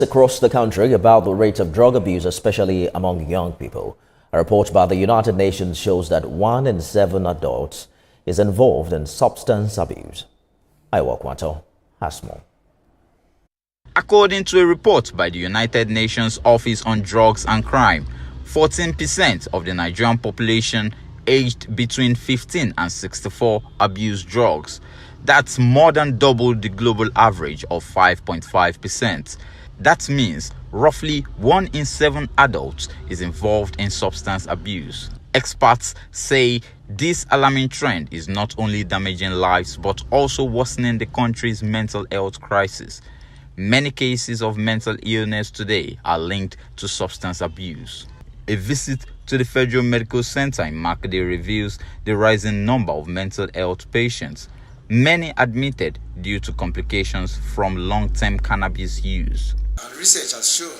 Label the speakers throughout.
Speaker 1: Across the country about the rate of drug abuse, especially among young people. A report by the United Nations shows that 1 in 7 adults is involved in substance abuse. Iwa Kwanto has more.
Speaker 2: According to a report by the United Nations Office on Drugs and Crime, 14% of the Nigerian population aged between 15 and 64 abuse drugs. That's more than double the global average of 5.5%. That means roughly 1 in 7 adults is involved in substance abuse. Experts say this alarming trend is not only damaging lives but also worsening the country's mental health crisis. Many cases of mental illness today are linked to substance abuse. A visit to the Federal Medical Center in Makinde reveals the rising number of mental health patients, many admitted due to complications from long-term cannabis use.
Speaker 3: And research has shown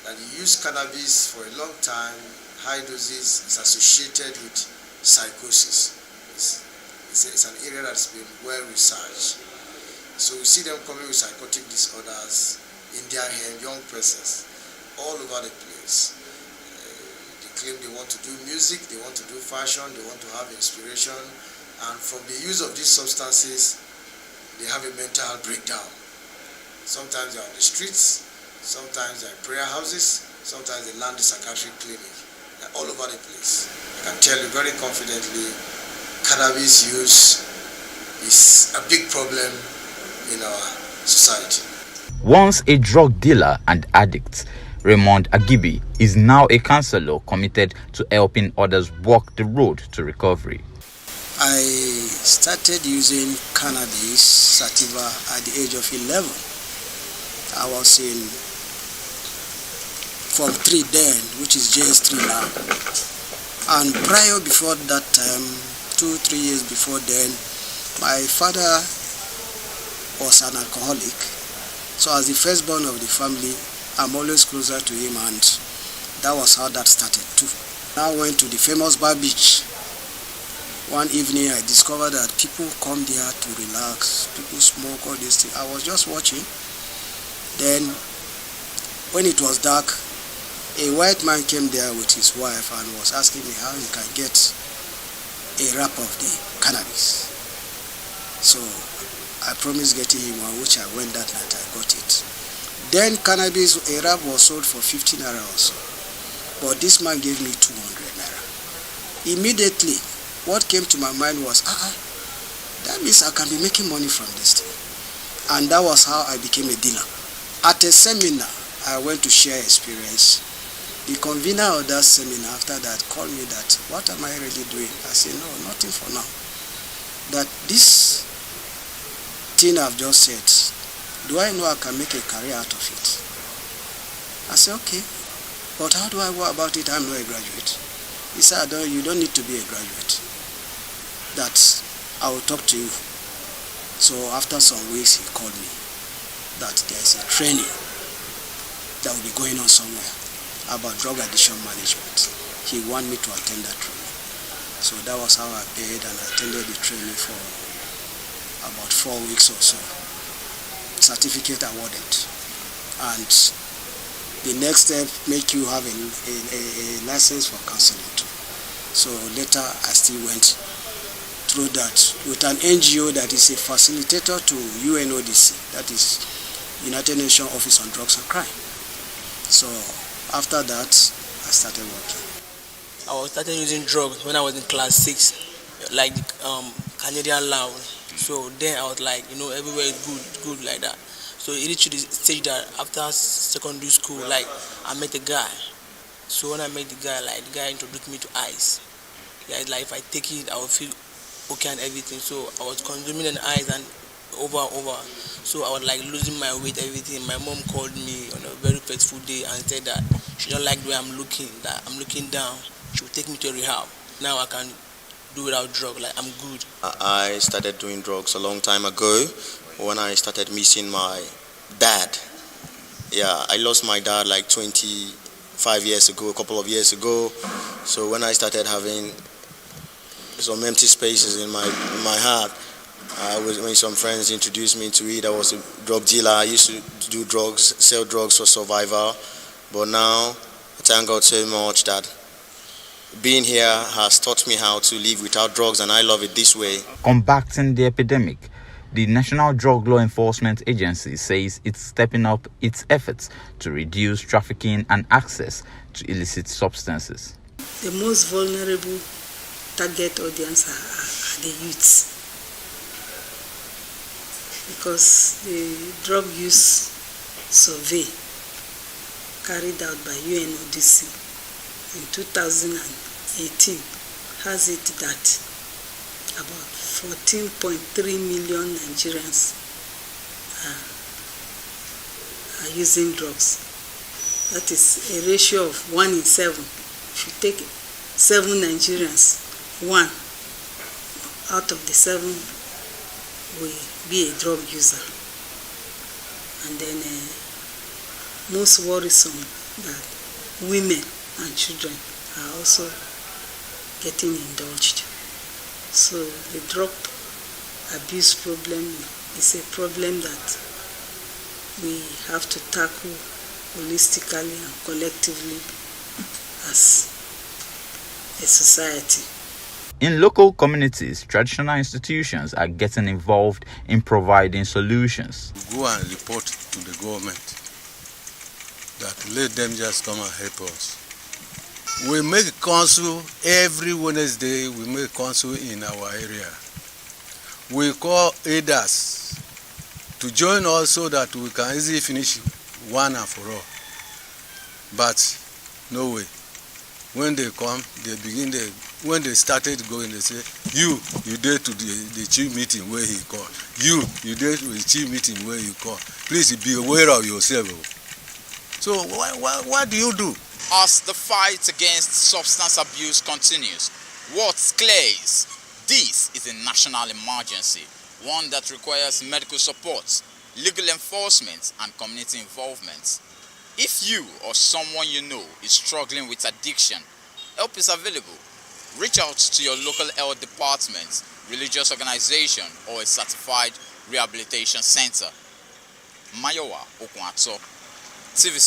Speaker 3: that the use cannabis for a long time, high doses, is associated with psychosis. It's an area that's been well researched. So we see them coming with psychotic disorders in their hand, young persons, all over the place. They claim they want to do music, they want to do fashion, they want to have inspiration, and from the use of these substances, they have a mental breakdown. Sometimes they're on the streets, sometimes they're in prayer houses, sometimes they land the psychiatric clinic. They're all over the place. I can tell you very confidently, cannabis use is a big problem in our society.
Speaker 2: Once a drug dealer and addict, Raymond Agibi is now a counselor committed to helping others walk the road to recovery.
Speaker 4: I started using cannabis sativa at the age of 11. I was in Form 3 then, which is JS3 now. And prior before that time, 2-3 years before then, my father was an alcoholic. So as the firstborn of the family, I'm always closer to him, and that was how that started too. I went to the famous bar beach. One evening I discovered that people come there to relax, people smoke, all these things. I was just watching. Then when it was dark, a white man came there with his wife and was asking me how he can get a wrap of the cannabis. So I promised getting him one, which I went that night, I got it. Then cannabis, a wrap was sold for 15 naira also. But this man gave me 200 naira. Immediately, what came to my mind was, that means I can be making money from this thing. And that was how I became a dealer. At a seminar, I went to share experience. The convener of that seminar after that called me that, what am I really doing? I said, no, nothing for now. That this thing I've just said, do I know I can make a career out of it? I said, okay, but how do I go about it? I'm not a graduate. He said, you don't need to be a graduate. That I will talk to you. So after some weeks, he called me that there is a training that will be going on somewhere about drug addiction management. He wanted me to attend that training. So that was how I paid, and I attended the training for about 4 weeks or so. Certificate awarded. And the next step, make you have a license for counseling too. So later I still went through that with an NGO that is a facilitator to UNODC, that is United Nations Office on Drugs and Crime. So after that, I started working.
Speaker 5: I started using drugs when I was in class 6, like Canadian Loud. So then I was like, everywhere is good like that. So it reached the stage that after secondary school, like I met a guy. So when I met the guy introduced me to ice. Yeah, it's like if I take it, I will feel okay and everything. So I was consuming an ice and over. So I was like losing my weight, everything. My mom called me on a very fateful day and said that she don't like the way I'm looking, that I'm looking down. She will take me to rehab. Now I can do without drug, like I'm good.
Speaker 6: I started doing drugs a long time ago when I started missing my dad. Yeah, I lost my dad like 25 years ago, a couple of years ago. So when I started having some empty spaces in my heart, When some friends introduced me to it, I was a drug dealer. I used to do drugs, sell drugs for survival. But now, I thank God so much that being here has taught me how to live without drugs, and I love it this way.
Speaker 2: Combating the epidemic, the National Drug Law Enforcement Agency says it's stepping up its efforts to reduce trafficking and access to illicit substances.
Speaker 7: The most vulnerable target audience are the youths, because the drug use survey carried out by UNODC in 2018 has it that about 14.3 million Nigerians are using drugs. That is a ratio of 1 in 7. If you take 7 Nigerians, 1 out of the 7 will be a drug user. And then most worrisome that women and children are also getting indulged. So the drug abuse problem is a problem that we have to tackle holistically and collectively as a society.
Speaker 2: In local communities, traditional institutions are getting involved in providing solutions.
Speaker 8: Go and report to the government that let them just come and help us. We make council every Wednesday. We make council in our area. We call aiders to join us so that we can easily finish one and for all. But no way. When they come, when they started going, they say, you dare to the chief meeting where he called. You dare to the chief meeting where you called. Please be aware of yourself. So what do you do?
Speaker 2: As the fight against substance abuse continues, what's clear is this is a national emergency, one that requires medical support, legal enforcement, and community involvement. If you or someone you know is struggling with addiction, help is available. Reach out to your local health department, religious organization, or a certified rehabilitation center. Mayowa Okwato, TVC